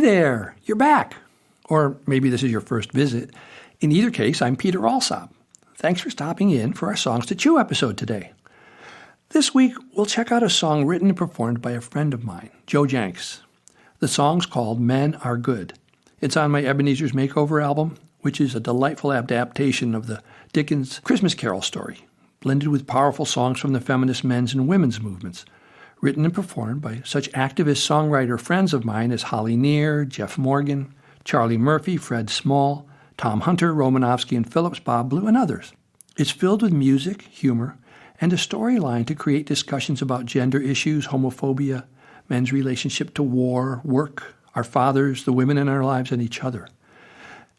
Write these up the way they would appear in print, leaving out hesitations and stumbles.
there, you're back. Or maybe this is your first visit. In either case, I'm Peter Alsop. Thanks for stopping in for our Songs to Chew episode today. This week, we'll check out a song written and performed by a friend of mine, Joe Jencks. The song's called Men Are Good. It's on my Ebenezer's Makeover album, which is a delightful adaptation of the Dickens Christmas Carol story, blended with powerful songs from the feminist men's and women's movements, written and performed by such activist songwriter friends of mine as Holly Near, Geof Morgan, Charlie Murphy, Fred Small, Tom Hunter, Romanovsky, and Phillips, Bob Blue, and others. It's filled with music, humor, and a storyline to create discussions about gender issues, homophobia, men's relationship to war, work, our fathers, the women in our lives, and each other.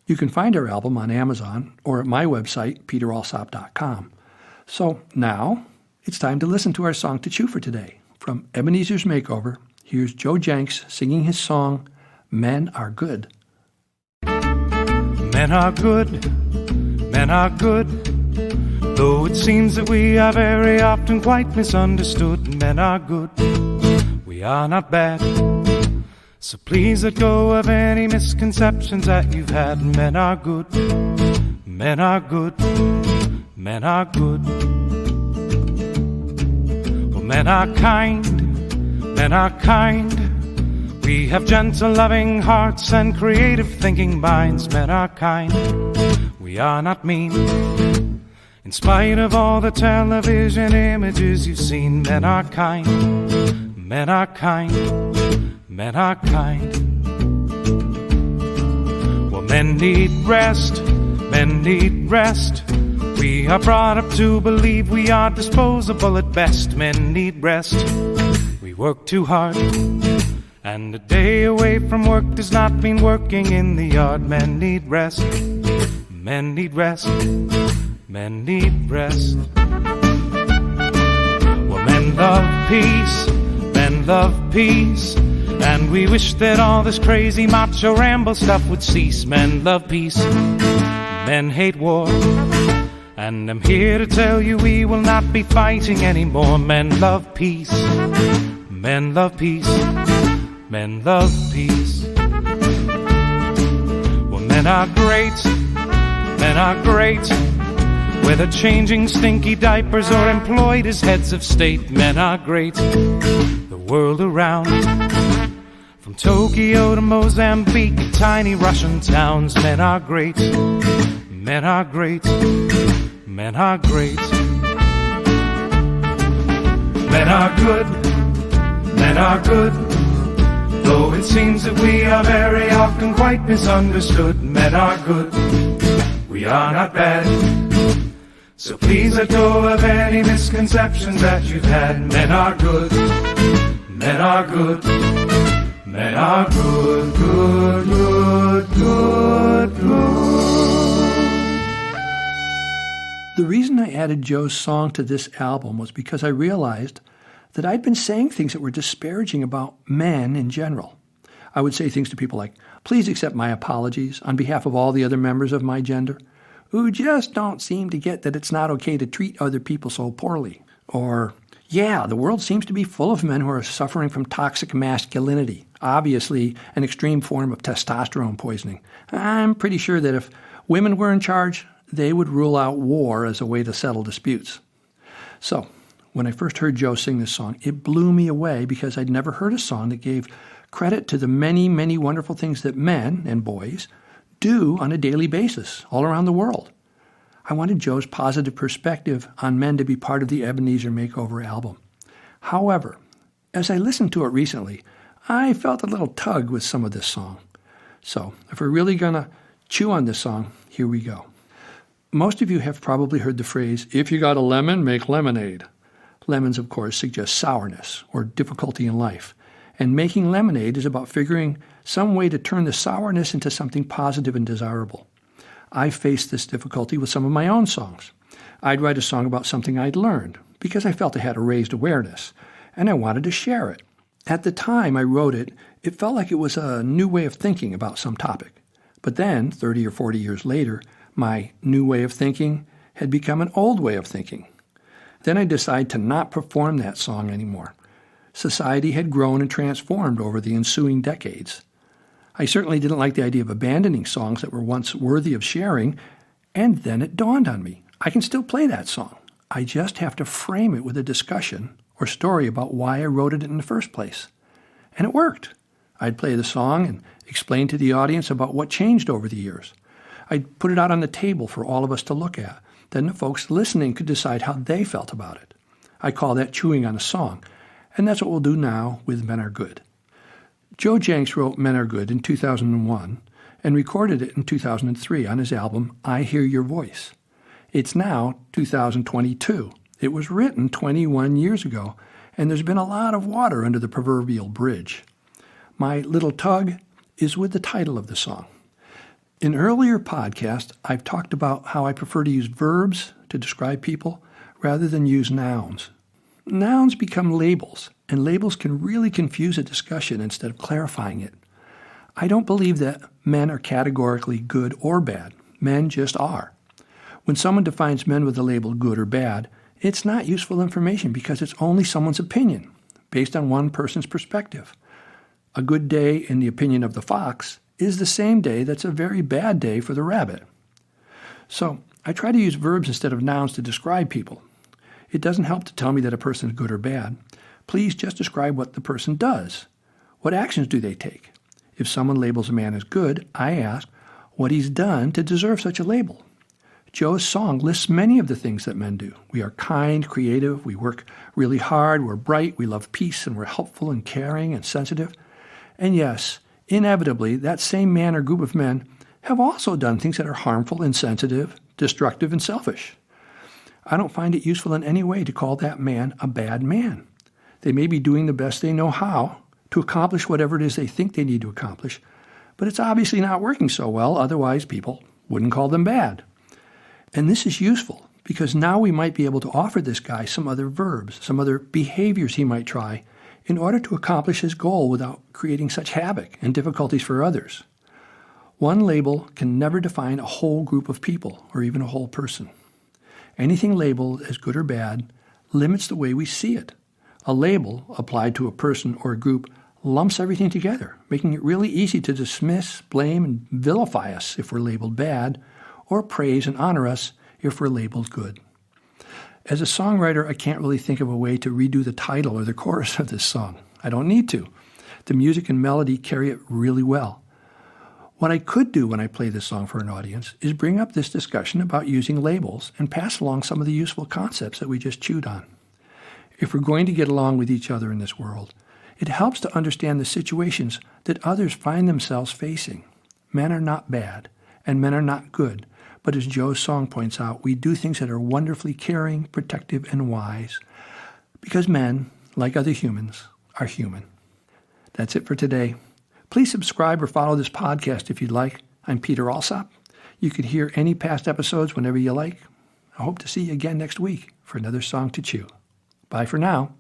You can find our album on Amazon or at my website, peteralsop.com. So now, it's time to listen to our song to chew for today. From Ebenezer's Makeover, here's Joe Jencks singing his song, Men Are Good. Men are good, men are good, though it seems that we are very often quite misunderstood. Men are good, we are not bad, so please let go of any misconceptions that you've had. Men are good, men are good, men are good. Well, men are kind, men are kind. We have gentle, loving hearts and creative thinking minds. Men are kind, we are not mean. In spite of all the television images you've seen, men are kind, men are kind, men are kind. Well, men need rest, men need rest. We are brought up to believe we are disposable at best. Men need rest, we work too hard, and a day away from work does not mean working in the yard. Men need rest, men need rest, men need rest. Well, men love peace, men love peace, and we wish that all this crazy macho ramble stuff would cease. Men love peace, men hate war, and I'm here to tell you we will not be fighting anymore. Men love peace, men love peace, men love peace. Well, men are great, men are great, whether changing stinky diapers or employed as heads of state. Men are great, the world around, from Tokyo to Mozambique and tiny Russian towns. Men are great, men are great, men are great. Men are good, men are good, though it seems that we are very often quite misunderstood. Men are good, we are not bad, so please let go of any misconceptions that you've had. Men are good, men are good, men are good, good, good, good, good. The reason I added Joe's song to this album was because I realized that I'd been saying things that were disparaging about men in general. I would say things to people like, please accept my apologies on behalf of all the other members of my gender, who just don't seem to get that it's not okay to treat other people so poorly. Or, yeah, the world seems to be full of men who are suffering from toxic masculinity, obviously an extreme form of testosterone poisoning. I'm pretty sure that if women were in charge, they would rule out war as a way to settle disputes. So, when I first heard Joe sing this song, it blew me away because I'd never heard a song that gave credit to the many, many wonderful things that men and boys do on a daily basis all around the world. I wanted Joe's positive perspective on men to be part of the Ebenezer Makeover album. However, as I listened to it recently, I felt a little tug with some of this song. So, if we're really going to chew on this song, here we go. Most of you have probably heard the phrase, if you got a lemon, make lemonade. Lemons, of course, suggest sourness or difficulty in life. And making lemonade is about figuring some way to turn the sourness into something positive and desirable. I faced this difficulty with some of my own songs. I'd write a song about something I'd learned because I felt I had a raised awareness, and I wanted to share it. At the time I wrote it, it felt like it was a new way of thinking about some topic. But then, 30 or 40 years later, my new way of thinking had become an old way of thinking. Then I decided to not perform that song anymore. Society had grown and transformed over the ensuing decades. I certainly didn't like the idea of abandoning songs that were once worthy of sharing, and then it dawned on me. I can still play that song. I just have to frame it with a discussion or story about why I wrote it in the first place. And it worked. I'd play the song and explain to the audience about what changed over the years. I'd put it out on the table for all of us to look at. Then the folks listening could decide how they felt about it. I call that chewing on a song, and that's what we'll do now with Men Are Good. Joe Jencks wrote Men Are Good in 2001 and recorded it in 2003 on his album I Hear Your Voice. It's now 2022. It was written 21 years ago, and there's been a lot of water under the proverbial bridge. My little tug is with the title of the song. In earlier podcasts, I've talked about how I prefer to use verbs to describe people rather than use nouns. Nouns become labels, and labels can really confuse a discussion instead of clarifying it. I don't believe that men are categorically good or bad. Men just are. When someone defines men with the label good or bad, it's not useful information because it's only someone's opinion, based on one person's perspective. A good day in the opinion of the fox is the same day that's a very bad day for the rabbit. So I try to use verbs instead of nouns to describe people. It doesn't help to tell me that a person is good or bad. Please just describe what the person does. What actions do they take? If someone labels a man as good, I ask what he's done to deserve such a label. Joe's song lists many of the things that men do. We are kind, creative, we work really hard, we're bright, we love peace, and we're helpful and caring and sensitive. And yes, inevitably, that same man or group of men have also done things that are harmful, insensitive, destructive, and selfish. I don't find it useful in any way to call that man a bad man. They may be doing the best they know how to accomplish whatever it is they think they need to accomplish, but it's obviously not working so well, otherwise people wouldn't call them bad. And this is useful because now we might be able to offer this guy some other verbs, some other behaviors he might try in order to accomplish his goal without creating such havoc and difficulties for others. One label can never define a whole group of people or even a whole person. Anything labeled as good or bad limits the way we see it. A label applied to a person or a group lumps everything together, making it really easy to dismiss, blame, and vilify us if we're labeled bad, or praise and honor us if we're labeled good. As a songwriter, I can't really think of a way to redo the title or the chorus of this song. I don't need to. The music and melody carry it really well. What I could do when I play this song for an audience is bring up this discussion about using labels and pass along some of the useful concepts that we just chewed on. If we're going to get along with each other in this world, it helps to understand the situations that others find themselves facing. Men are not bad, and men are not good. But as Joe's song points out, we do things that are wonderfully caring, protective, and wise. Because men, like other humans, are human. That's it for today. Please subscribe or follow this podcast if you'd like. I'm Peter Alsop. You can hear any past episodes whenever you like. I hope to see you again next week for another song to chew. Bye for now.